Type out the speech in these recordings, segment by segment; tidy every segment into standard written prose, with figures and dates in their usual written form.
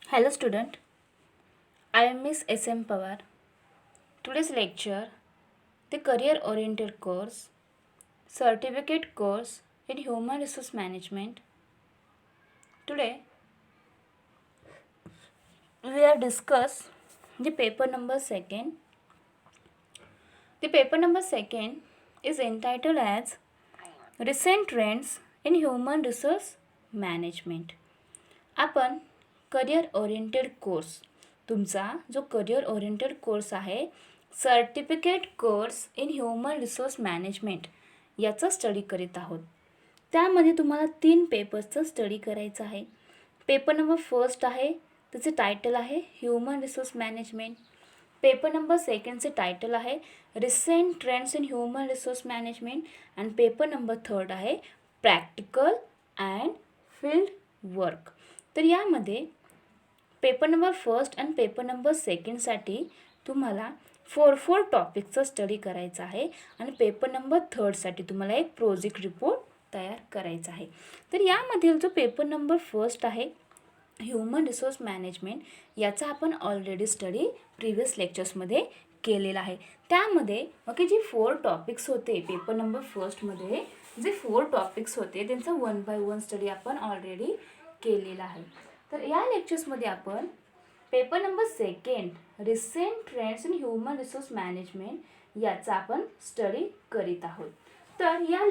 Hello student, I am Miss S.M. Pawar. Today's lecture, the career oriented course, certificate course in human resource management. Today we are discuss the paper number second. The paper number second is entitled as Recent Trends in Human Resource Management. आपण career oriented course, तुमचा जो career oriented course आहे certificate course in human resource management याचा study करीत आहोत. त्यामध्ये तुम्हाला 3 पेपर्सचं study करायचं आहे. पेपर नंबर फर्स्ट आहे, त्याचे टायटल आहे human resource management. Paper number सेकंडचे टायटल आहे recent trends in human resource management. आणि पेपर नंबर थर्ड आहे प्रॅक्टिकल अँड फील्ड वर्क. तर यामध्ये पेपर नंबर फर्स्ट आणि पेपर नंबर सेकंडसाठी तुम्हाला 4 टॉपिकचा स्टडी करायचा आहे आणि पेपर नंबर थर्डसाठी तुम्हाला एक प्रोजेक्ट रिपोर्ट तयार करायचा आहे. तर यामधील जो पेपर नंबर फर्स्ट आहे ह्युमन रिसोर्स मॅनेजमेंट याचा आपण ऑलरेडी स्टडी प्रिव्हियस लेक्चर्समध्ये केलेला आहे. त्यामध्ये जी 4 टॉपिक्स होते पेपर नंबर फर्स्टमध्ये जे 4 टॉपिक्स होते त्यांचा 1 बाय 1 स्टडी आपण ऑलरेडी केलेला आहे. तर या लेक्चर्समध्ये आपण paper number second recent trends in human resource management याचा आपण स्टडी करीत आहोत. तर या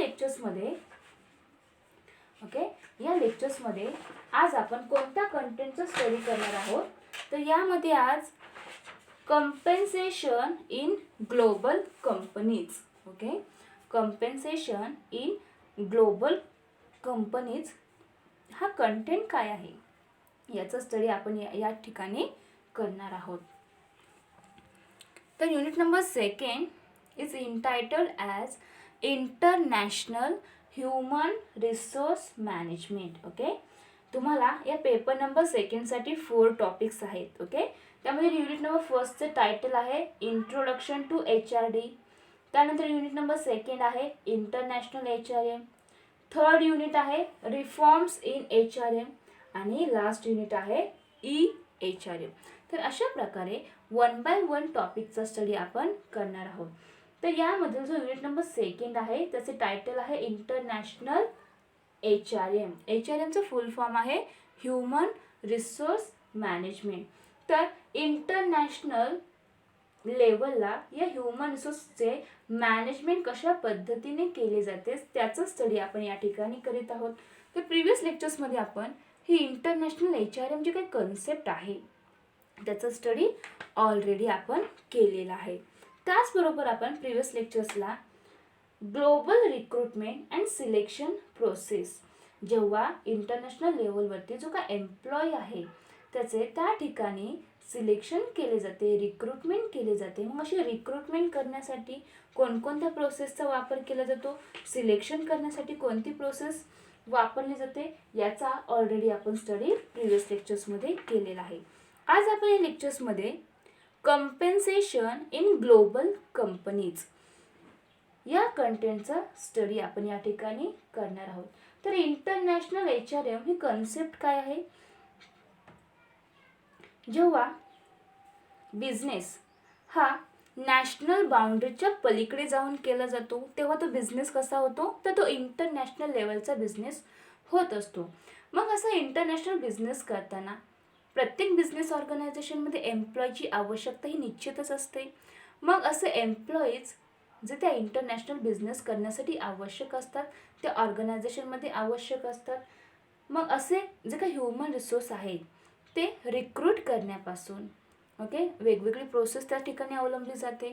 लेक्चर्समध्ये आज आपण कोणत्या कंटेंटचा स्टडी करणार आहोत. तर यामध्ये आज compensation in global companies. Compensation in global companies हा कंटेंट काय आहे याचा स्टडी आपण या ठिकाणी करणार आहोत. तर unit number second is entitled as international human resource management. तुम्हाला या पेपर नंबर सेकंडसाठी 4 टॉपिक्स आहेत. त्यामध्ये युनिट नंबर फर्स्टचे टायटल आहे इंट्रोडक्शन टू HRD. त्यानंतर युनिट नंबर सेकंड आहे इंटरनॅशनल HRM. थर्ड युनिट आहे रिफॉर्म्स इन HRM आणि लास्ट युनिट आहे EHRM. तर अशा प्रकारे 1 बाय 1 टॉपिकचा स्टडी आपण करणार आहोत. तर यामधील जो युनिट नंबर सेकंड आहे त्याचे टायटल आहे इंटरनॅशनल HRM. HRMचं फुल फॉर्म आहे ह्युमन रिसोर्स मॅनेजमेंट. तर इंटरनॅशनल लेवलला या ह्युमन रिसोर्सचे मॅनेजमेंट कशा पद्धतीने केले जाते त्याचा स्टडी आपण या ठिकाणी करीत आहोत. तर प्रिव्हियस लेक्चर्समध्ये आपण ही इंटरनॅशनल HRM जी काही कन्सेप्ट आहे त्याचा स्टडी ऑलरेडी आपण केलेला आहे. त्याचबरोबर आपण प्रिव्हियस लेक्चर्सला global recruitment and selection process, जेव्हा इंटरनॅशनल लेवलवरती जो काय एम्प्लॉई आहे त्याचे त्या ठिकाणी सिलेक्शन केले जाते, रिक्रुटमेंट केले जाते. मग अशी रिक्रुटमेंट करण्यासाठी कोणकोणत्या प्रोसेसचा वापर केला जातो, सिलेक्शन करण्यासाठी कोणती प्रोसेस वापरली जाते याचा ऑलरेडी आपण स्टडी प्रिव्हियस लेक्चर्समध्ये केलेला आहे. आज आपण या लेक्चर्समध्ये कंपेन्सेशन इन ग्लोबल कंपनीज या कंटेंटचा स्टडी आपण या ठिकाणी करणार आहोत. तर इंटरनॅशनल HRM ही कन्सेप्ट काय आहे, जेव्हा बिझनेस हा नॅशनल बाउंड्रीच्या पलीकडे जाऊन केला जातो तेव्हा तो बिझनेस कसा होतो, तर तो इंटरनॅशनल लेवलचा बिझनेस होत असतो. मग असा इंटरनॅशनल बिझनेस करताना प्रत्येक बिझनेस ऑर्गनायझेशनमध्ये एम्प्लॉयची आवश्यकता ही निश्चितच असते. मग असे एम्प्लॉईज जे त्या इंटरनॅशनल बिझनेस करण्यासाठी आवश्यक असतात त्या ऑर्गनायझेशनमध्ये आवश्यक असतात. मग असे जे काही ह्युमन रिसोर्स आहे ते रिक्रूट करण्यापासून वेगवेगळी प्रोसेस त्या ठिकाणी अवलंबली जाते.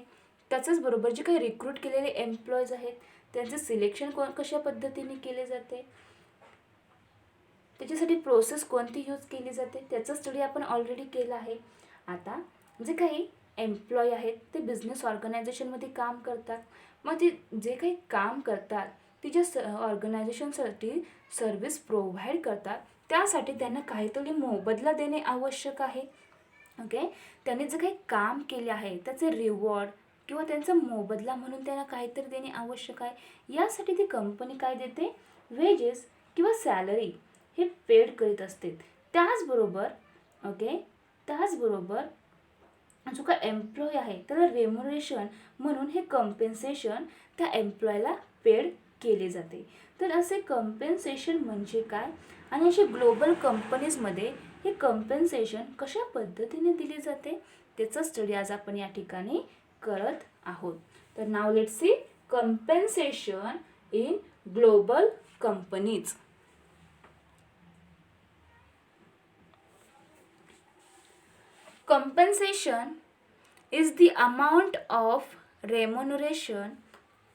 त्याच्याच बरोबर जे काही रिक्रूट केलेले एम्प्लॉईज आहेत त्यांचे सिलेक्शन कशा पद्धतीने केले जाते, त्याच्यासाठी प्रोसेस कोणती यूज केली जाते त्याचा स्टडी आपण ऑलरेडी केला आहे. आता जे काही एम्प्लॉई आहेत ते बिझनेस ऑर्गनायझेशनमध्ये काम करतात. मग ते जे काही काम करतात ती ज्या ऑर्गनायझेशनसाठी सर्व्हिस प्रोव्हाइड करतात त्यासाठी त्यांना काहीतरी मोबदला देणे आवश्यक आहे. त्यांनी जे काही काम केले आहे त्याचे रिवॉर्ड किंवा त्यांचा मोबदला म्हणून त्यांना काहीतरी देणे आवश्यक आहे. यासाठी ती कंपनी काय देते, वेजेस किंवा सॅलरी हे पेड करीत असते. त्याचबरोबर ओके. त्याचबरोबर जो काय एम्प्लॉय आहे त्याला रेम्युनरेशन म्हणून हे कम्पेन्सेशन त्या एम्प्लॉयला पेड केले जाते. तर असे कम्पेन्सेशन म्हणजे काय आणि असे ग्लोबल कंपनीजमध्ये हे कम्पेन्सेशन कशा पद्धतीने दिले जाते त्याचा स्टडी आज आपण या ठिकाणी करत आहोत. तर now let's see compensation in global companies. Compensation is the amount of remuneration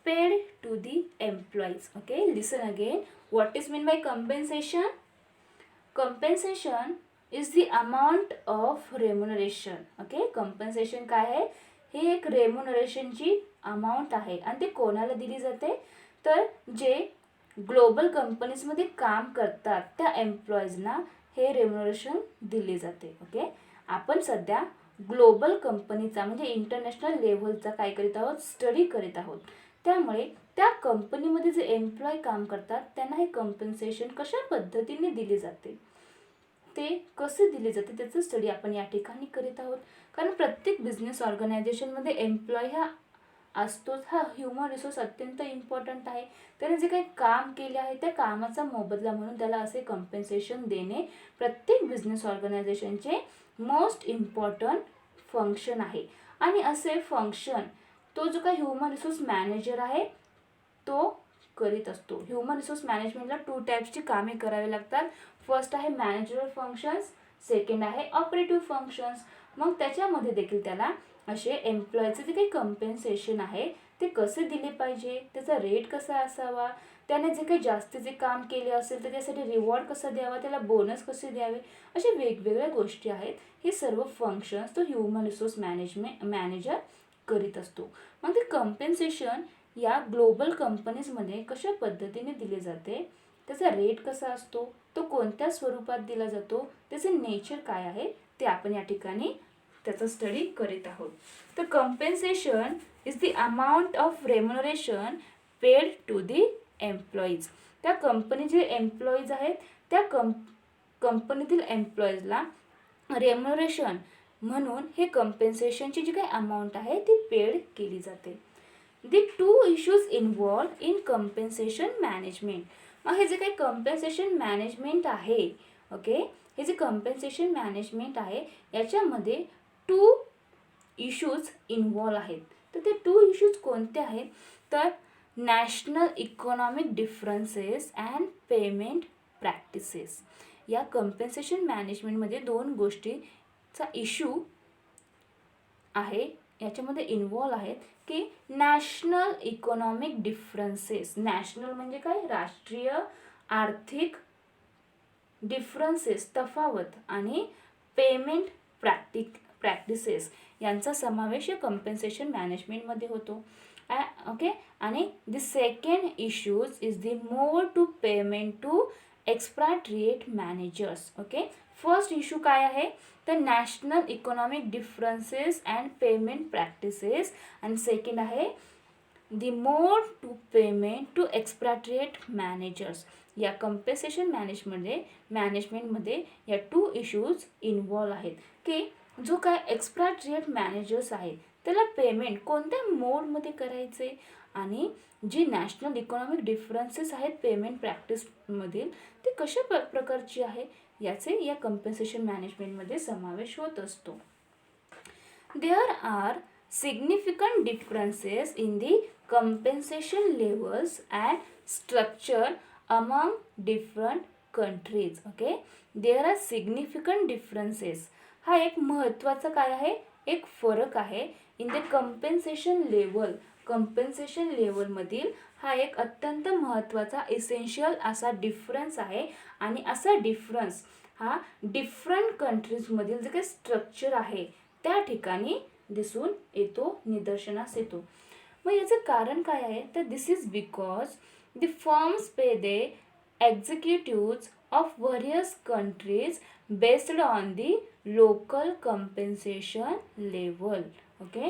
paid to the employees. Okay, listen again. What is meant by compensation? Compensation is the amount of remuneration. Okay, compensation काय आहे? हे एक रेम्युनरेशनची amount आहे आणि ते कोणाला दिली जाते तर जे ग्लोबल कंपनीजमध्ये काम करतात त्या एम्प्लॉईजना हे रेम्युनरेशन दिले जाते. ओके, आपण सध्या ग्लोबल कंपनीचा म्हणजे इंटरनॅशनल लेव्हलचा काय करीत आहोत स्टडी करीत आहोत. त्यामुळे त्या कंपनीमध्ये जे एम्प्लॉय काम करतात त्यांना हे कम्पेन्सेशन कशा पद्धतीने दिले जाते ते कसे दिले जाते त्याचं स्टडी आपण या ठिकाणी करीत आहोत. कारण प्रत्येक बिझनेस ऑर्गनायझेशनमध्ये एम्प्लॉय हा असतोच. हा ह्युमन रिसोर्स अत्यंत इम्पॉर्टंट आहे. त्याने जे काही काम केले आहे त्या कामाचा मोबदला म्हणून त्याला असे कम्पेन्सेशन देणे प्रत्येक बिझनेस ऑर्गनायझेशनचे मोस्ट इम्पॉर्टंट फंक्शन आहे. आणि असे फंक्शन तो जो काही ह्युमन रिसोर्स मॅनेजर आहे तो करीत असतो. ह्युमन रिसोर्स मॅनेजमेंटला 2 टाईप्सची कामे करावी लागतात. फर्स्ट आहे मॅनेजरल फंक्शन्स, सेकंड आहे ऑपरेटिव्ह फंक्शन्स. मग त्याच्यामध्ये देखील त्याला असे एम्प्लॉयचे जे काही कम्पेन्सेशन आहे ते कसे दिले पाहिजे, त्याचा रेट कसा असावा, त्याने जे काही जास्तीचे काम केले असेल तर त्यासाठी रिवॉर्ड कसा द्यावा, त्याला बोनस कसे द्यावे, अशा वेगवेगळ्या गोष्टी आहेत. हे सर्व फंक्शन्स तो ह्युमन रिसोर्स मॅनेजर करीत असतो. मग ते कम्पेन्सेशन या ग्लोबल कंपनीजमध्ये कशा पद्धतीने दिले जाते, त्याचा रेट कसा असतो, तो कोणत्या स्वरूपात दिला जातो, त्याचे नेचर काय आहे ते आपण या ठिकाणी त्याचा स्टडी करीत आहोत. तर compensation is the amount of remuneration paid to the employees. त्या कंपनी जे एम्प्लॉईज आहेत त्या कंपनीतील एम्प्लॉईजला रेम्युनरेशन म्हणून हे कम्पेन्सेशनची जी काही अमाऊंट आहे ती पेड केली जाते. The 2 issues involved in compensation management. मग हे जे काही कम्पेन्सेशन मॅनेजमेंट आहे ओके, हे जे कम्पेन्सेशन मॅनेजमेंट आहे याच्यामध्ये 2 इश्यूज इन्व्हॉल्व आहेत. तर ते 2 इश्यूज कोणते आहेत तर national economic differences and payment practices. या कम्पेन्सेशन मॅनेजमेंटमध्ये 2 गोष्टीचा इश्यू आहे याच्यामध्ये इन्व्हॉल्व आहेत की नॅशनल इकॉनॉमिक डिफरन्सेस. नॅशनल म्हणजे काय राष्ट्रीय आर्थिक डिफरन्सेस तफावत आणि पेमेंट प्रॅक्टिसेस यांचा समावेश कम्पेन्सेशन मॅनेजमेंटमध्ये होतो. ओके, आणि the second issues is the mode to payment to expatriate managers. Okay, first issue काय आहे तर national economic differences and payment practices आणि सेकंड आहे the mode to payment to expatriate managers. या कम्पेन्सेशन मॅनेजमेंटमध्ये या 2 इश्यूज इन्व्हॉल्व आहेत की जो काय एक्सपाट्रिएट मॅनेजर्स आहेत त्याला पेमेंट कोणत्या मोडमध्ये करायचे आणि जी नॅशनल इकॉनॉमिक डिफरन्सेस आहेत पेमेंट प्रॅक्टिसमधील ते कशा प्रकारची आहे याचे या कम्पेन्सेशन मॅनेजमेंटमध्ये समावेश होत असतो. There are significant differences in the compensation levels and structure among different countries. Okay, there are significant differences. हा एक महत्त्वाचा काय आहे एक फरक आहे in the compensation level. Compensation लेवलमधील हा एक अत्यंत महत्त्वाचा इसेन्शियल असा डिफरन्स आहे आणि असा डिफरन्स हा डिफरंट कंट्रीजमधील जे काही स्ट्रक्चर आहे त्या ठिकाणी दिसून येतो, निदर्शनास येतो. मग याचं कारण काय आहे तर this is because the firms pay they executives of various countries based on the local compensation level. Okay,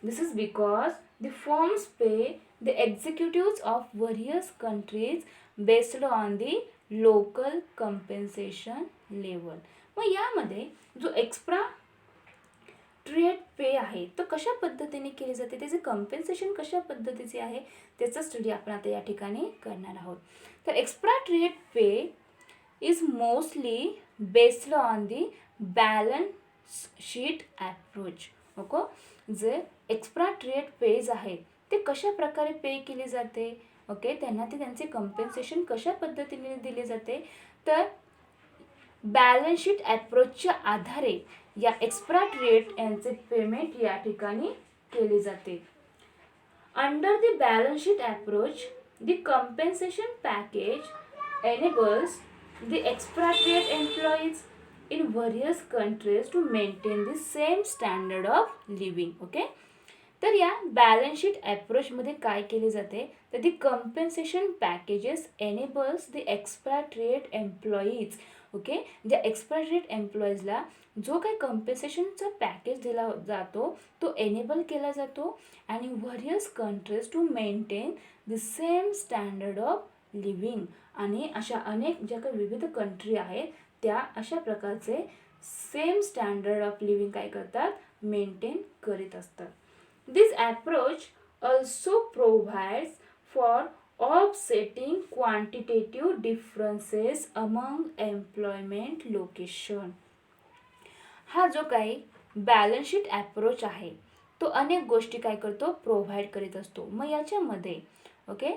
this is because the firms pay the executives of various countries based on the local compensation level. मग यामध्ये जो extra trade पे आहे तो कशा पद्धतीने केली जाते, त्याचे कम्पेन्सेशन कशा पद्धतीचे आहे, त्याचा स्टडी आपण आता या ठिकाणी करणार आहोत. तर extra trade pay is mostly based on the balance sheet approach. Okay, जे एक्स्ट्रा ट्रेड पेज आहे ते कशा प्रकारे पे केले जाते, ओके, त्यांना ते त्यांचे कम्पेन्सेशन कशा पद्धतीने दिले जाते, तर बॅलन्स शीट ॲप्रोचच्या आधारे या एक्स्ट्रा ट्रेड यांचे पेमेंट या ठिकाणी केले जाते. Under the balance sheet approach the compensation package enables the expatriate employees in various countries to maintain the same standard of living. Okay, तर या बॅलन्स शीट ॲप्रोचमध्ये काय केले जाते, तर the compensation packages enables the expatriate employees. Okay, ज्या expatriate एम्प्लॉईजला जो काही कम्पेन्सेशनचा package दिला जातो तो एनेबल केला जातो आणि various countries to maintain the same standard of living. आणि अशा अनेक ज्या काही विविध कंट्री आहेत त्या अशा प्रकारचे सेम स्टँडर्ड ऑफ लिव्हिंग काय करतात, मेंटेन करीत असतात. This approach also provides for offsetting quantitative differences among employment location. हा जो काही बॅलन्स शीट ॲप्रोच आहे तो अनेक गोष्टी काय करतो, प्रोव्हाइड करीत असतो. मग याच्यामध्ये ओके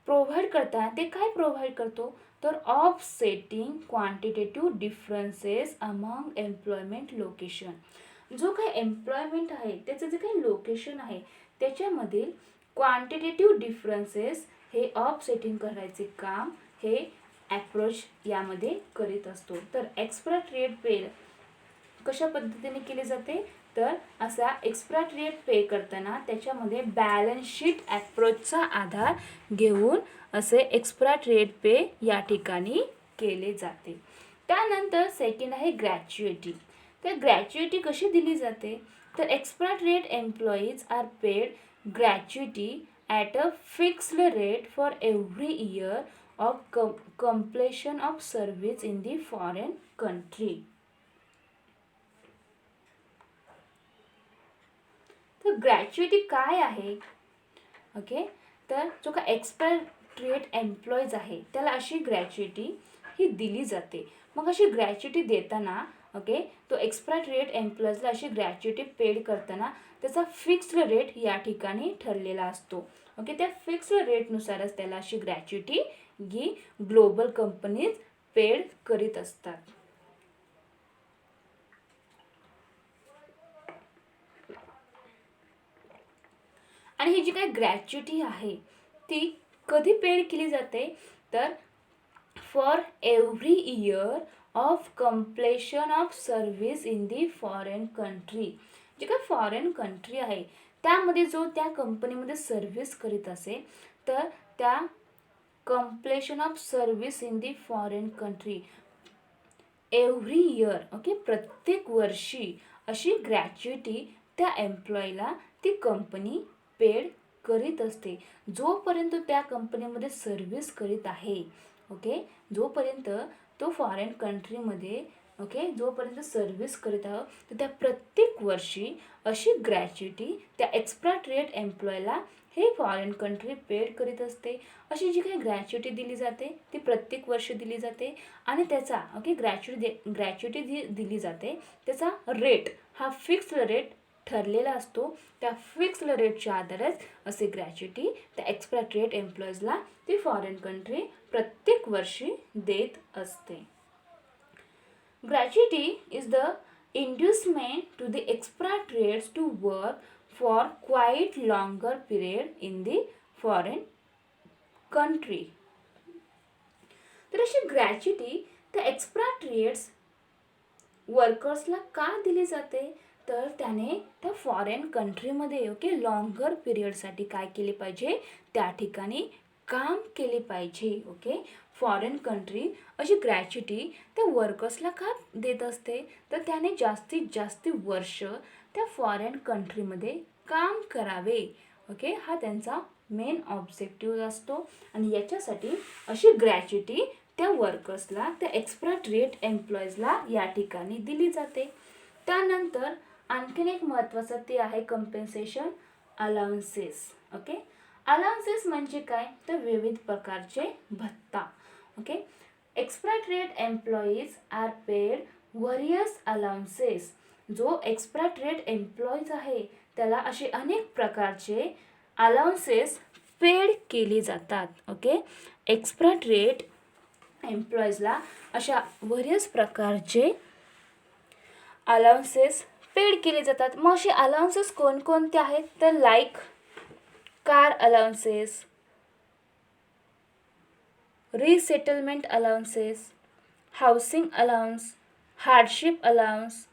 प्रोव्हाइड करताना ते काय प्रोव्हाइड करतो, तर offsetting quantitative differences among employment location. जो काही एम्प्लॉयमेंट आहे त्याचं जे काही लोकेशन आहे त्याच्यामधील क्वांटिटेटिव्ह डिफरन्सेस हे ऑफसेटिंग करायचे काम हे ॲप्रोच यामध्ये करीत असतो. तर एक्सपाट्रिएट पे कशा पद्धतीने केले जाते, तर असा एक्सपाट्रिएट पे करताना त्याच्यामध्ये बॅलन्स शीट ॲप्रोचचा आधार घेऊन असे एक्सपाट्रिएट पे या ठिकाणी केले जाते. त्यानंतर सेकंड आहे ग्रॅच्युइटी. तर ग्रॅच्युइटी कशी दिली जाते, तर expatriate employees are paid gratuity at a fixed rate for every year of completion of service in the foreign country. तर ग्रॅच्युइटी काय आहे, ओके, तर जो का एक्सपाट्रिएट एम्प्लॉईज आहे त्याला अशी ग्रॅच्युइटी ही दिली जाते. मग अशी ग्रॅच्युइटी देताना ओके तो एक्सपाट्रिएट एम्प्लॉईजला अशी ग्रॅच्युइटी पेड करताना त्याचा फिक्स्ड रेट या ठिकाणी ठरलेला असतो. ओके, त्या फिक्स्ड रेटनुसारच त्याला अशी ग्रॅच्युइटी ही ग्लोबल कंपनीज पेड करीत असतात. आणि ही जी काही ग्रॅच्युइटी आहे ती कधी पेड केली जाते, तर for every year of completion of service in the foreign country. जी काय फॉरेन कंट्री आहे त्यामध्ये जो त्या कंपनीमध्ये सर्व्हिस करीत असेल तर त्या completion of service in the foreign country every year okay प्रत्येक वर्षी अशी ग्रॅच्युइटी त्या एम्प्लॉईला ती कंपनी पेड करीत असते. जोपर्यंत त्या कंपनीमध्ये सर्व्हिस करीत आहे ओके, जोपर्यंत तो फॉरेन कंट्रीमध्ये ओके जोपर्यंत सर्व्हिस करीत आहोत तर त्या प्रत्येक वर्षी अशी ग्रॅच्युइटी त्या एक्सपाट्रिएट एम्प्लॉईला हे फॉरेन कंट्री पेड करीत असते. अशी जी काही ग्रॅच्युइटी दिली जाते ती प्रत्येक वर्षी दिली जाते आणि त्याचा ओके ग्रॅच्युइटी जी दिली जाते त्याचा रेट हा फिक्स्ड रेट ठरलेला असतो. त्या फिक्स्ड रेटच्या आधारेच असे ग्रॅच्युइटी त्या एक्सपाट्रिएट एम्प्लॉईजला ती फॉरेन कंट्री प्रत्येक वर्षी देत असते. Gratuity is the inducement to the expatriates to work for quite longer period in the foreign country. तर अशी ग्रॅच्युइटी त्या एक्सपाट्रिएट्स वर्कर्सला का दिली जाते, तर त्याने त्या फॉरेन कंट्रीमध्ये ओके लॉंगर पिरियडसाठी काय केले पाहिजे, त्या ठिकाणी काम केले पाहिजे. ओके, फॉरेन कंट्री अशी ग्रॅच्युइटी त्या वर्कर्सला का देत असते, तर त्याने जास्तीत जास्त वर्ष त्या फॉरेन कंट्रीमध्ये काम करावे. ओके, हा त्यांचा मेन ऑब्जेक्टिव्ह असतो आणि याच्यासाठी अशी ग्रॅच्युइटी त्या वर्कर्सला, त्या एक्सपाट्रिएट एम्प्लॉईजला या ठिकाणी दिली जाते. त्यानंतर आणखीन एक महत्त्वाचं ते आहे कंपेन्सेशन अलाउन्सेस. ओके, अलाउन्सेस म्हणजे काय, तर विविध प्रकारचे भत्ता. Okay, expatriate employees are paid various allowances. जो एक्सपाट्रिएट एम्प्लॉईज आहे त्याला असे अनेक प्रकारचे अलाउन्सेस पेड केली जातात. ओके, एक्सपाट्रिएट एम्प्लॉईजला अशा व्हेरियस प्रकारचे अलाउन्सेस पेड केले जातात. मग असे अलाउन्सेस कोणकोणते आहेत, तर like car allowances, resettlement allowances, housing allowance, hardship allowance,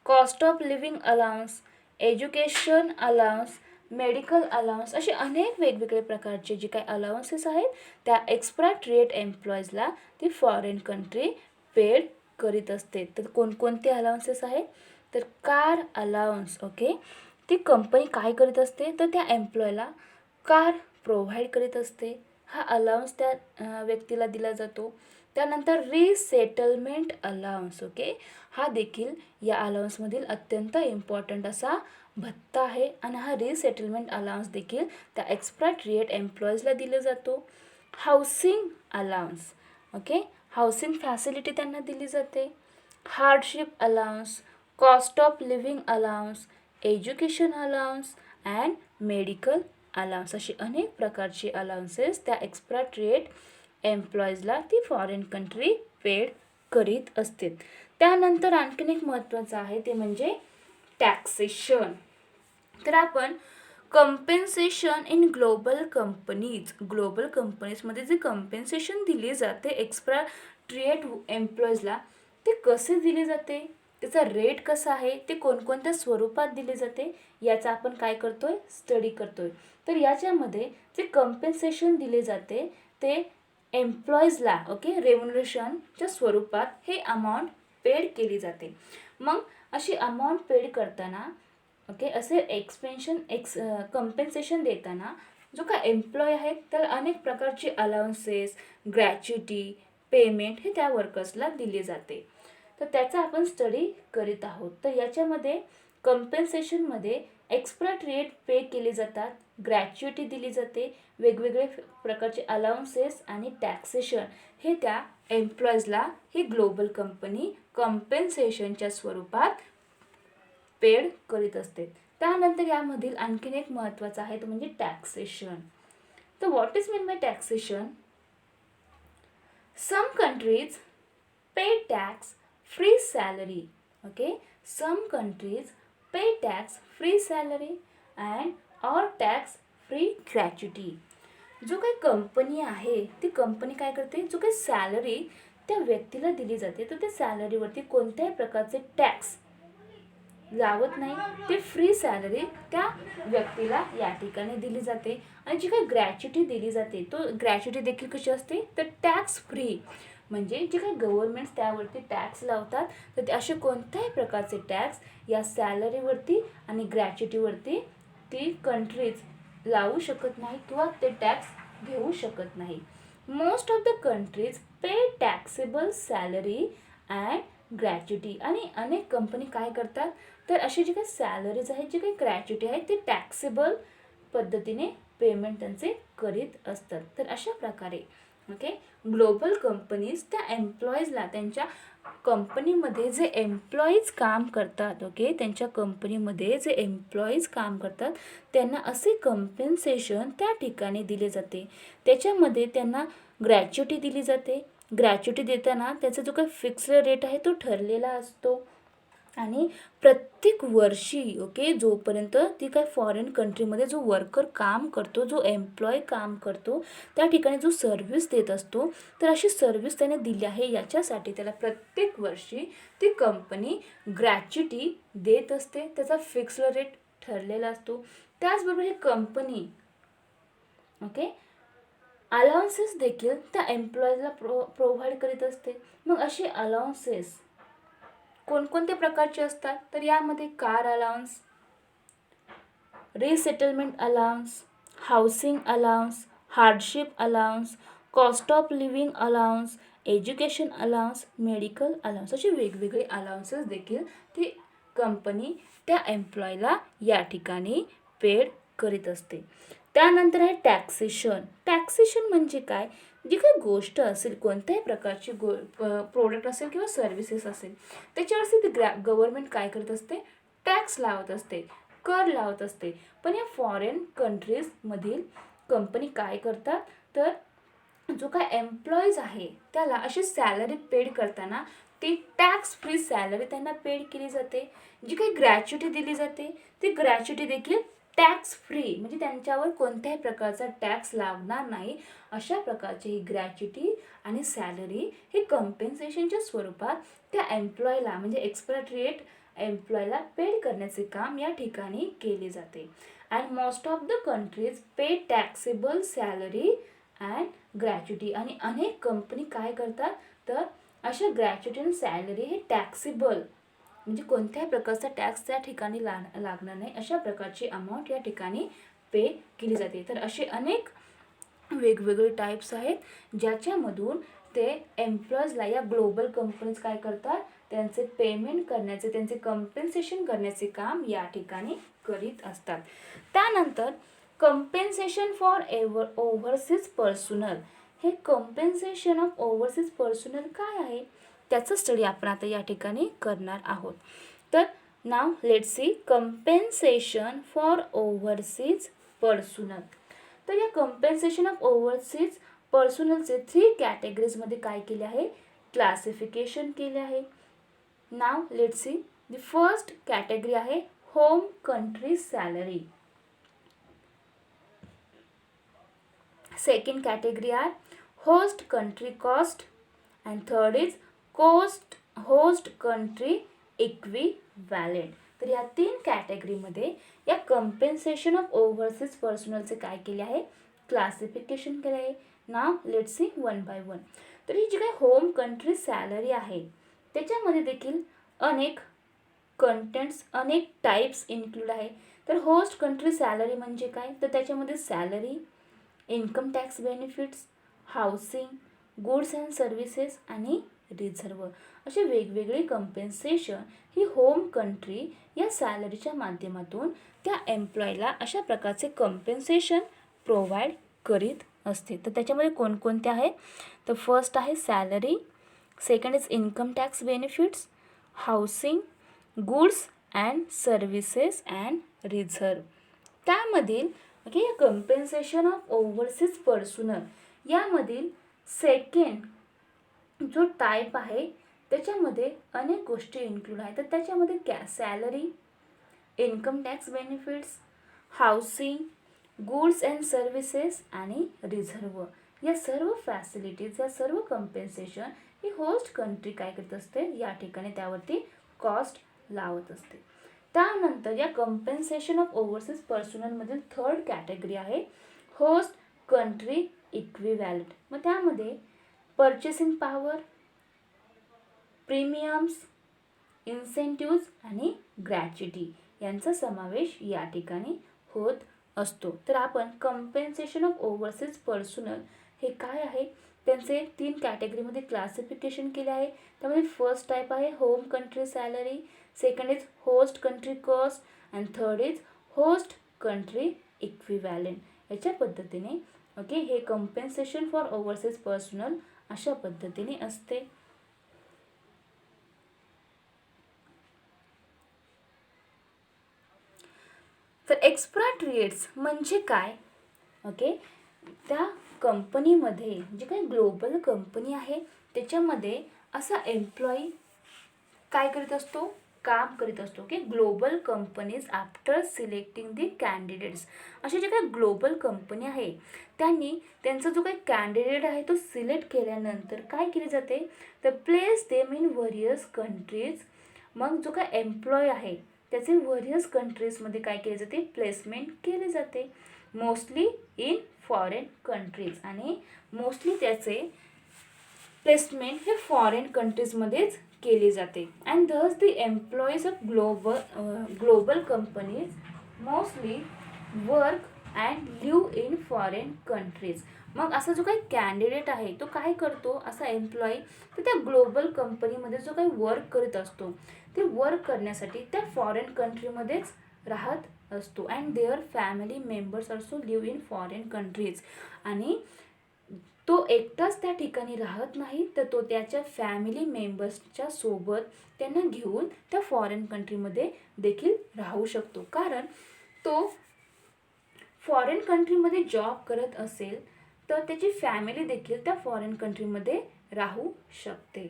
cost of living allowance, education allowance, medical allowance, असे अनेक वेगवेगळे प्रकारचे जे काही अलाउन्सेस आहेत त्या एक्सपाट्रिएट एम्प्लॉईजला ती फॉरेन कंट्री पेड करीत असते. तर कोणकोणते अलाउन्सेस आहेत, तर कार अलाउन्स. ओके, ती कंपनी काय करीत असते, तर त्या एम्प्लॉयला कार प्रोव्हाइड करीत असते. हा अलाउन्स त्या व्यक्तीला दिला जातो. त्यानंतर रीसेटलमेंट अलाउन्स. ओके, हा देखील या अलाउन्समधील अत्यंत इम्पॉर्टंट असा भत्ता आहे आणि हा रीसेटलमेंट अलाउन्स देखील त्या एक्सपाट्रिएट एम्प्लॉईजला दिला जातो. Housing allowance. Okay, housing facility त्यांना दिली जाते. Hardship allowance, cost of living allowance, education allowance and medical allowance, अशी अनेक प्रकारची अलाउन्सेस त्या एक्सपाट्रिएट एम्प्लॉईजला ती फॉरेन कंट्री पेड करीत असते. त्यानंतर आणखीन एक महत्त्वाचं आहे ते म्हणजे टॅक्सेशन. तर आपण कंपेन्सेशन इन ग्लोबल कंपनीजमध्ये जे कंपेन्सेशन दिले जाते एक्सपाट्रिएट एम्प्लॉईजला ते कसे दिले जाते, त्याचा रेट कसा आहे, ते कोणकोणत्या स्वरूपात दिले जाते याचा आपण काय करतोय, स्टडी करतोय. तर याच्यामध्ये जे कंपेन्सेशन दिले जाते ते एम्प्लॉईजला ओके रेम्युनरेशनच्या स्वरूपात हे अमाऊंट पेड केली जाते. मग अशी अमाऊंट पेड करताना ओके असे कंपेन्सेशन देताना जो काय एम्प्लॉय आहे त्याला अनेक प्रकारचे अलाउन्सेस, ग्रॅच्युटी, पेमेंट हे त्या वर्कर्सला दिले जाते. तर त्याचा आपण स्टडी करीत आहोत. तर याच्यामध्ये कंपेन्सेशनमध्ये एक्सपाट्रिएट पे केले जातात, ग्रॅच्युटी दिली जाते, वेगवेगळे प्रकारचे अलाउन्सेस आणि टॅक्सेशन हे त्या एम्प्लॉईजला ही ग्लोबल कंपनी कंपेन्सेशनच्या स्वरूपात पेड करीत असते. त्यानंतर यामधील आणखीन एक महत्त्वाचं आहे तो म्हणजे टॅक्सेशन. तर what is mean by taxation? Some countries pay tax free salary. Okay, some countries pay tax free salary and or tax free gratuity. जो काही कंपनी आहे ती कंपनी काय करते, जो काही सॅलरी त्या व्यक्तीला दिली जाते तर त्या सॅलरीवरती कोणत्याही प्रकारचे टॅक्स लावत नाही. ते फ्री सॅलरी त्या व्यक्तीला या ठिकाणी दिली जाते. आणि जी काही ग्रॅच्युटी दिली जाते तो ग्रॅच्युटी देखील कशी असते, तर टॅक्स फ्री. म्हणजे जे काही गव्हर्नमेंट्स त्यावरती टॅक्स लावतात तर ते असे कोणत्याही प्रकारचे टॅक्स या सॅलरीवरती आणि ग्रॅच्युटीवरती ती कंट्रीज लावू शकत नाही किंवा ते टॅक्स घेऊ शकत नाही. Most of the countries pay taxable salary and gratuity. आणि अनेक कंपनी काय करतात तर अशी जी काही सॅलरीज आहेत, जी काही ग्रॅच्युटी आहे ते टॅक्सेबल पद्धतीने पेमेंट त्यांचे करीत असतात. तर अशा प्रकारे ओके ग्लोबल कंपनीज त्या एम्प्लॉईजला त्यांच्या कंपनीमध्ये जे एम्प्लॉईज काम करतात ओके त्यांच्या कंपनीमध्ये जे एम्प्लॉईज काम करतात त्यांना असे कंपेन्सेशन त्या ठिकाणी दिले जाते. त्याच्यामध्ये त्यांना ग्रॅच्युटी दिली जाते. ग्रॅच्युटी देताना त्याचा जो काही फिक्स्ड रेट आहे तो ठरलेला असतो. आणि प्रत्येक वर्षी ओके जोपर्यंत ती काय फॉरेन कंट्रीमध्ये जो वर्कर काम करतो, जो एम्प्लॉय काम करतो त्या ठिकाणी जो सर्व्हिस देत असतो तर अशी सर्व्हिस त्याने दिली आहे याच्यासाठी त्याला प्रत्येक वर्षी ती कंपनी ग्रॅच्युटी देत असते. त्याचा फिक्स्ड रेट ठरलेला असतो. त्याचबरोबर ही कंपनी ओके अलाउन्सेस देखील त्या एम्प्लॉईजला प्रोव्हाइड करीत असते. मग असे अलाउन्सेस कोणकोणत्या प्रकारचे असतात तर यामध्ये car allowance, resettlement allowance, housing allowance, hardship allowance, cost of living allowance, education allowance, medical allowance असे वेगवेगळे अलाउन्सेस देखील ती कंपनी त्या एम्प्लॉयला या ठिकाणी पेड करीत असते. त्यानंतर आहे टॅक्सेशन. टॅक्सेशन म्हणजे काय, जी काही गोष्ट असेल, कोणत्याही प्रकारची प्रोडक्ट असेल किंवा सर्व्हिसेस असेल, त्याच्यावरती ती गव्हर्नमेंट काय करत असते, टॅक्स लावत असते, कर लावत असते. पण या फॉरेन कंट्रीजमधील कंपनी काय करतात, तर जो काय एम्प्लॉईज आहे त्याला अशी सॅलरी पेड करताना ती टॅक्स फ्री सॅलरी त्यांना पेड केली जाते. जी काही ग्रॅच्युटी दिली जाते ती ग्रॅच्युटी देखील टॅक्स फ्री, म्हणजे त्यांच्यावर कोणत्याही प्रकारचा टॅक्स लागणार नाही अशा प्रकारची ही ग्रॅच्युटी आणि सॅलरी ही कम्पेन्सेशनच्या स्वरूपात त्या एम्प्लॉयला म्हणजे एक्सपाट्रिएट एम्प्लॉयला पेड करण्याचे काम या ठिकाणी केले जाते. And most of the countries pay taxable salary and gratuity. आणि अनेक कंपनी काय करतात, तर अशा ग्रॅच्युटी आणि सॅलरी हे टॅक्सेबल, म्हणजे कोणत्याही प्रकारचा टॅक्स त्या ठिकाणी लागणार नाही अशा प्रकारची अमाऊंट या ठिकाणी पे केली जाते. तर असे अनेक वेगवेगळे टाईप्स आहेत ज्याच्यामधून ते एम्प्लॉईजला या ग्लोबल कंपनीज काय करतात, त्यांचे पेमेंट करण्याचे, त्यांचे कम्पेन्सेशन करण्याचे काम या ठिकाणी करीत असतात. त्यानंतर कम्पेन्सेशन फॉर ओव्हरसीज पर्सनल. हे कम्पेन्सेशन ऑफ ओव्हरसीज पर्सनल काय आहे त्याचं स्टडी आपण आता या ठिकाणी करणार आहोत. तर now let's see compensation for overseas personnel. तर या कम्पेन्सेशन ऑफ ओव्हरसीज पर्सनलचे 3 कॅटेगरीजमध्ये काय केले आहे, क्लासिफिकेशन केले आहे. Now let's see the first category आहे home country salary. Second category आहे host country cost and third is host country equivalent. तर या 3 कॅटेगरीमध्ये या कम्पेन्सेशन ऑफ ओव्हरसीज पर्सनलचे काय केले आहे, क्लासिफिकेशन केले आहे. Now let's C one by one. तर ही जी काही होम कंट्री सॅलरी आहे त्याच्यामध्ये देखील अनेक कंटेंट्स, अनेक टाईप्स इन्क्लूड आहे. तर होस्ट कंट्री सॅलरी म्हणजे काय, तर त्याच्यामध्ये salary, income tax benefits, housing, goods and services आणि रिझर्व असे वेगवेगळे कम्पेन्सेशन ही होम कंट्री या सॅलरीच्या माध्यमातून त्या एम्प्लॉयला अशा प्रकारचे कम्पेन्सेशन प्रोव्हाइड करीत असते. तर त्याच्यामध्ये कोणकोणते आहेत, तर फर्स्ट आहे salary, second is income tax benefits, housing, goods and services and reserve. त्यामधील ओके या कम्पेन्सेशन ऑफ ओव्हरसीज पर्सनल यामधील सेकंड जो टाईप आहे त्याच्यामध्ये अनेक गोष्टी इन्क्लूड आहेत. तर त्याच्यामध्ये salary, income tax benefits, housing, goods and services आणि रिझर्व या सर्व फॅसिलिटीज, या सर्व कम्पेन्सेशन ही होस्ट कंट्री काय करत असते, या ठिकाणी त्यावरती कॉस्ट लावत असते. त्यानंतर या कम्पेन्सेशन ऑफ ओव्हरसीज पर्सनलमधील थर्ड कॅटेगरी आहे होस्ट कंट्री इक्विव्हॅलेंट. मग त्यामध्ये पर्चेसिंग पॉवर, प्रीमियम्स, इन्सेंटिव्ज आणि ग्रॅच्युटी यांचा समावेश या ठिकाणी होत असतो. तर आपण कम्पेन्सेशन ऑफ ओव्हरसीज पर्सनल हे काय आहे त्यांचे 3 कॅटेगरीमध्ये क्लासिफिकेशन केले आहे. त्यामध्ये फर्स्ट टाईप आहे home country salary, second is host country cost and third is host country equivalent. याच्या पद्धतीने ओके हे कम्पेन्सेशन फॉर ओव्हरसीज पर्सनल अशा पद्धतीने असते. तर एक्सपाट्रिएट्स म्हणजे काय, ओके त्या कंपनीमध्ये जी काही ग्लोबल कंपनी आहे त्याच्यामध्ये असा एम्प्लॉई काय करीत असतो, काम करीत असतो. Okay global companies after selecting the candidates. असे जे काही ग्लोबल कंपनी आहे त्यांनी त्यांचा जो काही कॅन्डिडेट आहे तो सिलेक्ट केल्यानंतर काय केले जाते, तर place them in various countries. मग जो काही एम्प्लॉय आहे त्याचे व्हेरियस कंट्रीजमध्ये काय केले जाते, प्लेसमेंट केले जाते. मोस्टली इन फॉरेन कंट्रीज आणि मोस्टली त्याचे प्लेसमेंट हे फॉरेन कंट्रीजमध्येच केली जाते. अँड दस the employees of global companies mostly work and leave in foreign countries. मग असा जो काही कॅन्डिडेट आहे तो काय करतो, असा एम्प्लॉई तर त्या ग्लोबल कंपनीमध्ये जो काही वर्क करत असतो ते वर्क करण्यासाठी त्या फॉरेन कंट्रीमध्येच राहत असतो. And their family members also live in foreign countries. आणि तो एकटाच त्या ठिकाणी राहत नाही, तर तो त्याच्या फॅमिली मेंबर्सच्या सोबत त्यांना घेऊन त्या फॉरेन कंट्रीमध्ये देखील राहू शकतो. कारण तो फॉरेन कंट्रीमध्ये जॉब करत असेल तर त्याची फॅमिली देखील त्या फॉरेन कंट्रीमध्ये राहू शकते.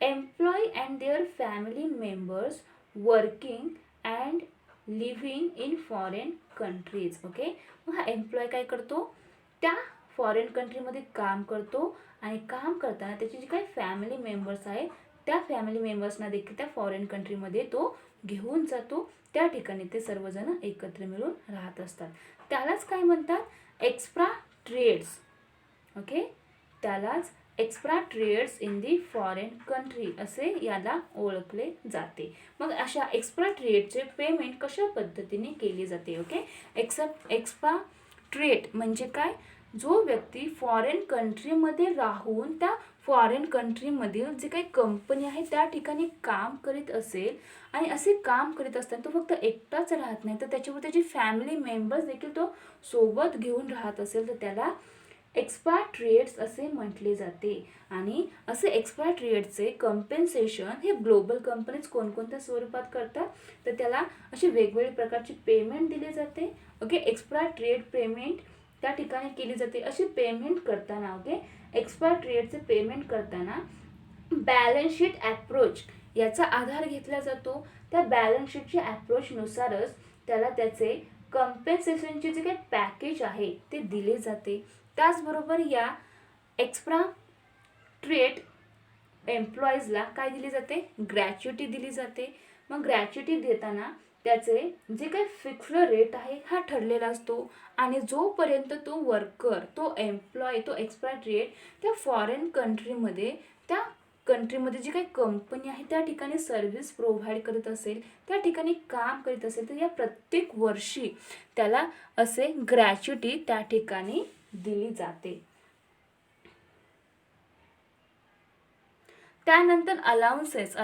Employee and their family members working and living in foreign countries. Okay, मग हा एम्प्लॉय काय करतो, त्या फॉरेन कंट्रीमध्ये काम करतो आणि काम करताना त्याची जी काही फॅमिली मेंबर्स आहेत त्या फॅमिली मेंबर्सना देखील त्या फॉरेन कंट्रीमध्ये तो घेऊन जातो. त्या ठिकाणी ते सर्वजण एकत्र मिळून राहत असतात. त्यालाच काय म्हणतात, एक्सपाट्रिएट्स. ओके, त्यालाच एक्सपाट्रिएट्स इन दी फॉरेन कंट्री असे याला ओळखले जाते. मग अशा एक्सपाट्रिएटचे पेमेंट कशा पद्धतीने केली जाते. ओके, एक्सपाट्रिएट म्हणजे काय, जो व्यक्ती फॉरेन कंट्रीमध्ये राहून त्या फॉरेन कंट्रीमधील जे काही कंपनी आहे त्या ठिकाणी काम करीत असेल आणि असे काम करीत असताना तो फक्त एकटाच राहत नाही तर त्याच्यावर त्याची फॅमिली मेंबर्स देखील तो सोबत घेऊन राहत असेल तर त्याला एक्सपाट्रिएट्स असे म्हटले जाते. आणि असे एक्सपाट्रिएटचे कंपेन्सेशन हे ग्लोबल कंपनीज कोणकोणत्या स्वरूपात करतात, तर त्याला अशी वेगवेगळ्या प्रकारची पेमेंट दिली जाते. ओके, एक्सपाट्रिएट पेमेंट त्या ठिकाणी केली जाते. अशी पेमेंट करताना, ओके, एक्सपाट्रिएटचे पेमेंट करताना बॅलन्स शीट ॲप्रोच याचा आधार घेतला जातो. त्या बॅलन्स शीटच्या ॲप्रोचनुसारच त्याला त्याचे कंपेन्सेशनचे जे काही पॅकेज आहे ते दिले जाते. त्याचबरोबर या एक्सपाट्रिएट एम्प्लॉईजला काय दिली जाते, ग्रॅच्युटी दिली जाते. मग ग्रॅच्युटी देताना त्याचे जे काही फिक्स्ड रेट आहे हा ठरलेला असतो आणि जोपर्यंत तो वर्कर, तो एम्प्लॉय, तो एक्सपाट्रिएट त्या फॉरेन कंट्रीमध्ये, त्या कंट्रीमध्ये जी काही कंपनी आहे त्या ठिकाणी सर्व्हिस प्रोव्हाइड करत असेल, त्या ठिकाणी काम करीत असेल, तर या प्रत्येक वर्षी त्याला असे ग्रॅच्युटी त्या ठिकाणी दिली जाते. त्यानंतर अलाउन्सेस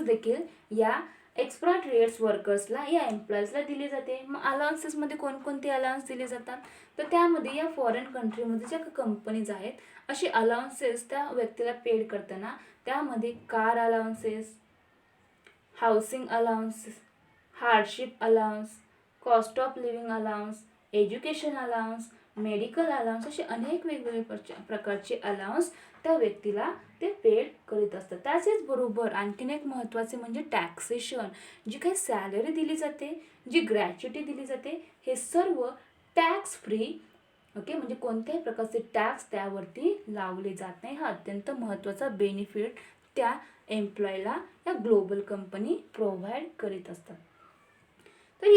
देखील या एक्सपाट्रिएट्स वर्कर्सला, या एम्प्लॉईजला दिले जाते. मग अलाउन्सेसमध्ये कोणकोणते अलाउन्स दिले जातात, तर त्यामध्ये या फॉरेन कंट्रीमध्ये ज्या कंपनीज आहेत अशी अलाउन्सेस त्या व्यक्तीला पेड करताना त्यामध्ये car allowances, housing allowance, hardship allowance, cost of living allowance, education allowance, medical allowance असे अनेक वेगवेगळे प्रकारचे अलाउन्स त्या व्यक्तीला ते पेड करीत असतात. त्याचेच बरोबर आणखीन एक महत्त्वाचे म्हणजे टॅक्सेशन. जी काही सॅलरी दिली जाते, जी ग्रॅच्युटी दिली जाते, हे सर्व टॅक्स फ्री. ओके, म्हणजे कोणत्याही प्रकारचे टॅक्स त्यावरती लावले जात नाही. हा अत्यंत महत्त्वाचा बेनिफिट त्या एम्प्लॉयला या ग्लोबल कंपनी प्रोव्हाइड करीत असतात. तर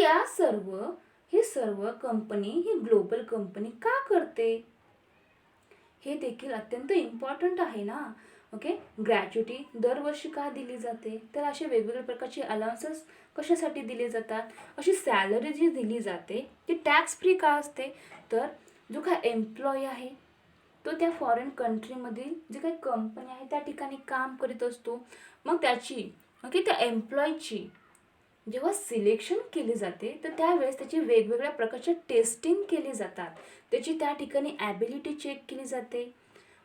हे सर्व कंपनी ही ग्लोबल कंपनी का करते हे देखील अत्यंत इम्पॉर्टंट आहे ना. ओके, ग्रॅच्युटी दरवर्षी का दिली जाते, तर असे वेगवेगळ्या प्रकारचे अलाउन्सेस कशासाठी दिले जातात, अशी सॅलरी जी दिली जाते ती टॅक्स फ्री का असते, तर जो काय एम्प्लॉई आहे तो त्या फॉरेन कंट्रीमधील जी काही कंपनी आहे त्या ठिकाणी काम करीत असतो. मग त्याची, ओके, त्या एम्प्लॉईची जेव्हा सिलेक्शन केली जाते तर त्यावेळेस त्याची वेगवेगळ्या प्रकारच्या टेस्टिंग केली जातात. त्याची त्या ठिकाणी ॲबिलिटी चेक केली जाते.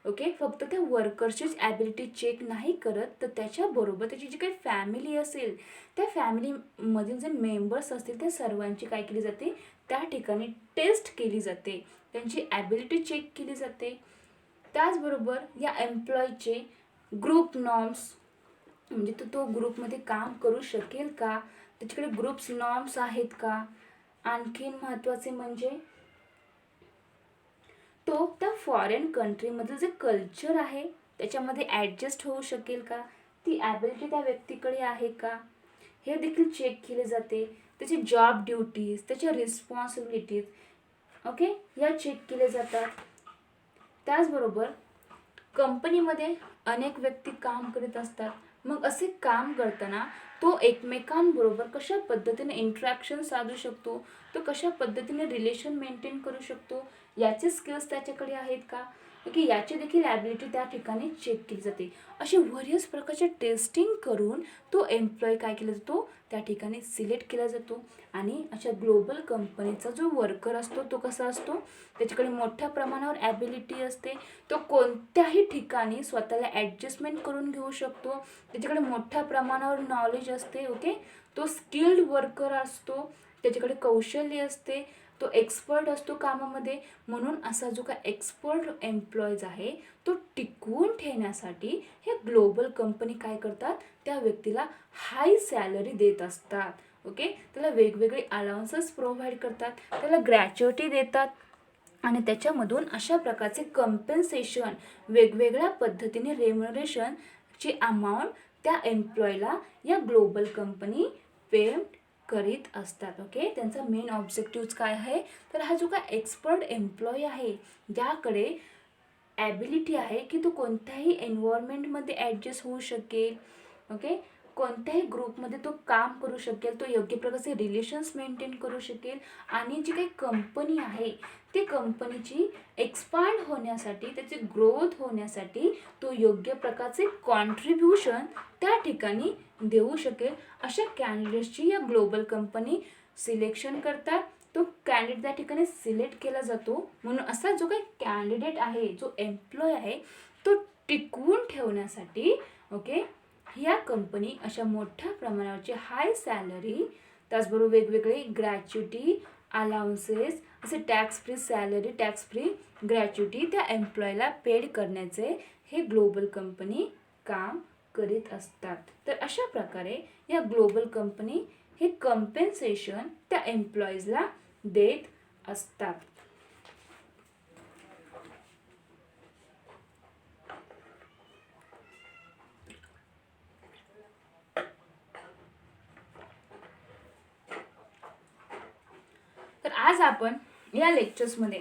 ओके, फक्त त्या वर्करचीच ॲबिलिटी चेक नाही करत तर त्याच्याबरोबर त्याची जी काही फॅमिली असेल त्या फॅमिलीमधील जे मेंबर्स असतील त्या सर्वांची काय केली जाते, त्या ठिकाणी टेस्ट केली जाते, त्यांची ॲबिलिटी चेक केली जाते. त्याचबरोबर या एम्प्लॉईचे ग्रुप नॉर्म्स, म्हणजे तो ग्रुपमध्ये काम करू शकेल का, त्याच्याकडे ग्रुप्स नॉर्म्स आहेत का. आणखीन महत्त्वाचे म्हणजे तो त्या फॉरेन कंट्रीमधलं जे कल्चर आहे त्याच्यामध्ये ॲडजस्ट होऊ शकेल का, ती ॲबिलिटी त्या व्यक्तीकडे आहे का, हे देखील चेक केले जाते. त्याची जॉब ड्युटीज, त्याच्या रिस्पॉन्सिबिलिटीज, ओके, या चेक केले जातात. त्याचबरोबर कंपनीमध्ये अनेक व्यक्ती काम करीत असतात. मग असे काम करताना तो एकमेकांबरोबर कशा पद्धतीने इंटरॅक्शन साधू शकतो, तो कशा पद्धतीने रिलेशन मेंटेन करू शकतो, याचे स्किल्स त्याच्याकडे आहेत का, की याची देखील ॲबिलिटी त्या ठिकाणी चेक केली जाते. असे व्हेरियस प्रकारचे टेस्टिंग करून तो एम्प्लॉय काय केला जातो, त्या ठिकाणी सिलेक्ट केला जातो. आणि अशा ग्लोबल कंपनीचा जो वर्कर असतो तो कसा असतो, त्याच्याकडे मोठ्या प्रमाणावर ॲबिलिटी असते, तो कोणत्याही ठिकाणी स्वतःला ॲडजस्टमेंट करून घेऊ शकतो, त्याच्याकडे मोठ्या प्रमाणावर नॉलेज असते. ओके, तो स्किल्ड वर्कर असतो, त्याच्याकडे कौशल्य असते, तो एक्सपर्ट असतो कामामध्ये. म्हणून असा जो काय एक्सपर्ट एम्प्लॉईज आहे तो टिकवून ठेवण्यासाठी हे ग्लोबल कंपनी काय करतात, त्या व्यक्तीला हाय सॅलरी देत असतात. ओके, त्याला वेगवेगळे अलाउन्सेस प्रोव्हाइड करतात, त्याला ग्रॅच्युटी देतात आणि त्याच्यामधून अशा प्रकारचे कंपेन्सेशन वेगवेगळ्या पद्धतीने रेम्युनरेशनची अमाऊंट त्या एम्प्लॉयला या ग्लोबल कंपनी पेमेंट करीत असतात. ओके, त्यांचा मेन ऑब्जेक्टिव्ह काय आहे, तर हा जो काय एक्सपर्ट एम्प्लॉई आहे ज्याकडे ॲबिलिटी आहे की तो कोणत्याही एन्व्हायरमेंटमध्ये ॲडजस्ट होऊ शकेल, ओके, कोणत्याही ग्रुपमध्ये तो काम करू शकेल, तो योग्य प्रकारचे रिलेशन्स मेंटेन करू शकेल आणि जी काही कंपनी आहे ती कंपनीची एक्सपांड होण्यासाठी, त्याची ग्रोथ होण्यासाठी तो योग्य प्रकारचे कॉन्ट्रीब्युशन त्या ठिकाणी देऊ शकेल. अशा कॅन्डिडेट्सची या ग्लोबल कंपनी सिलेक्शन करतात. तो कॅन्डिडेट त्या ठिकाणी सिलेक्ट केला जातो. म्हणून असा जो काही कॅन्डिडेट आहे, जो एम्प्लॉय आहे, तो टिकवून ठेवण्यासाठी ओके ह्या कंपनी अशा मोठ्या प्रमाणावरची हाय सॅलरी, त्याचबरोबर वेगवेगळे ग्रॅच्युटी, अलाउन्सेस, असे tax free salary, tax free gratuity त्या एम्प्लॉयला पेड करण्याचे हे ग्लोबल कंपनी काम करीत असतात. तर अशा प्रकारे या ग्लोबल कंपनी हे कंपेन्सेशन त्या एम्प्लॉईजला देत असतात. तर आज आपण या लेक्चर्समध्ये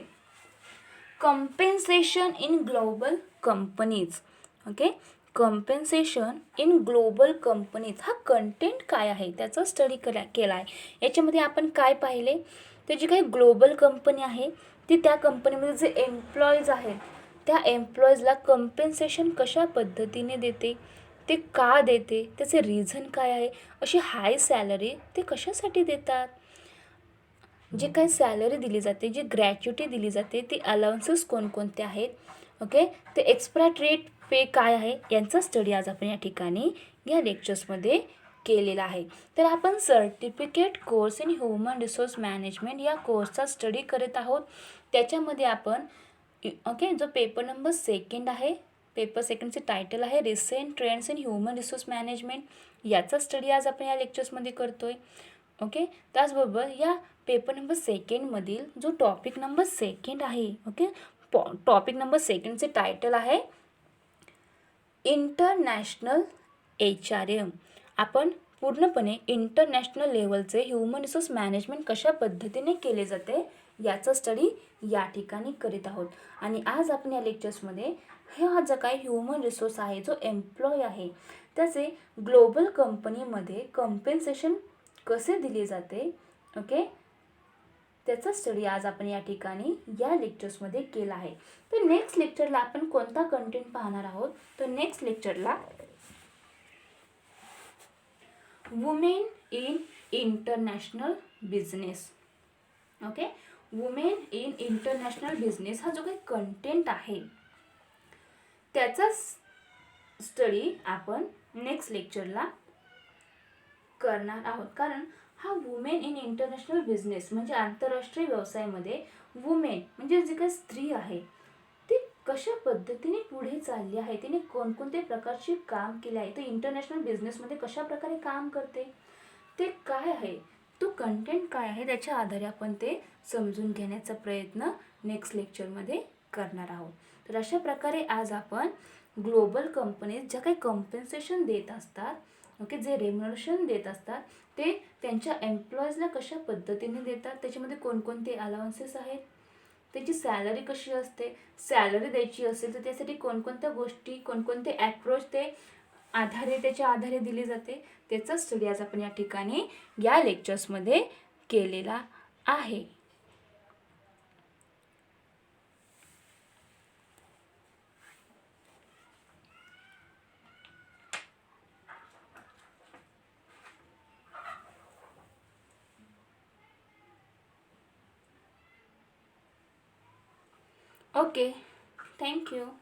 compensation in global companies, okay, compensation in global companies हा कंटेंट काय आहे त्याचा स्टडी केला आहे. याच्यामध्ये आपण काय पाहिले, तर जी काही ग्लोबल कंपनी आहे ती त्या कंपनीमध्ये जे एम्प्लॉईज आहेत त्या एम्प्लॉईजला कंपेन्सेशन कशा पद्धतीने देते, ते का देते, त्याचे रिझन काय आहे, अशी हाय सॅलरी ते कशासाठी देतात, जे काही सॅलरी दिली जाते, जी ग्रॅच्युटी दिली जाते, ती अलाउन्सेस कोणकोणते आहेत, ओके, ते एक्सपाट्रिएट पे काय आहे, यांचा स्टडी आज आपण या ठिकाणी या लेक्चर्समध्ये केलेला आहे. तर आपण certificate course in human resource management या कोर्सचा स्टडी करत आहोत. त्याच्यामध्ये आपण ओके जो पेपर नंबर 2 आहे, पेपर 2चे टायटल आहे recent trends in human resource management, याचा स्टडी आज आपण या लेक्चर्समध्ये करतोय. ओके, त्याचबरोबर या पेपर नंबर 2मधील जो टॉपिक नंबर 2 आहे, ओके, टॉपिक नंबर 2चे टायटल आहे इंटरनॅशनल HRM. आपण पूर्णपणे इंटरनॅशनल लेवलचे ह्युमन रिसोर्स मॅनेजमेंट कशा पद्धतीने केले जाते याचा स्टडी या ठिकाणी करीत आहोत. आणि आज आपण या लेक्चर्समध्ये हा जो काही ह्युमन रिसोर्स आहे, जो एम्प्लॉय आहे, त्याचे ग्लोबल कंपनीमध्ये कंपेन्सेशन कसे दिले जाते, ओके, त्याचा स्टडी आज आपण या ठिकाणी या लेक्चर्समध्ये केला आहे. तर नेक्स्ट लेक्चरला आपण कोणता कंटेंट पाहणार आहोत, तर नेक्स्ट लेक्चरला women in international business, okay, women in international business हा जो काही कंटेंट आहे त्याचा स्टडी आपण नेक्स्ट लेक्चरला करणार आहोत. कारण हा वुमेन इन इंटरनॅशनल बिझनेस म्हणजे आंतरराष्ट्रीय व्यवसायामध्ये वुमेन म्हणजे जी काही स्त्री आहे ती कशा पद्धतीने पुढे चालली आहे, तिने कोणकोणत्या प्रकारचे काम केले आहे, तर इंटरनॅशनल बिझनेसमध्ये कशा प्रकारे काम करते, ते काय आहे, तो कंटेंट काय आहे, त्याच्या आधारे आपण ते समजून घेण्याचा प्रयत्न नेक्स्ट लेक्चरमध्ये करणार आहोत. तर अशा प्रकारे आज आपण ग्लोबल कंपनीज ज्या काही कंपेन्सेशन देत असतात, ओके, जे रेम्युनरेशन देत असतात ते त्यांच्या एम्प्लॉईजला कशा पद्धतीने देतात, त्याच्यामध्ये कोणकोणते अलाउन्सेस आहेत, त्याची सॅलरी कशी असते, सॅलरी द्यायची असेल तर त्यासाठी कोणकोणत्या गोष्टी, कोणकोणते ॲप्रोच ते त्याच्या आधारे दिली जाते, त्याचा स्टडी आज आपण या ठिकाणी या लेक्चर्समध्ये केलेला आहे. Okay, thank you.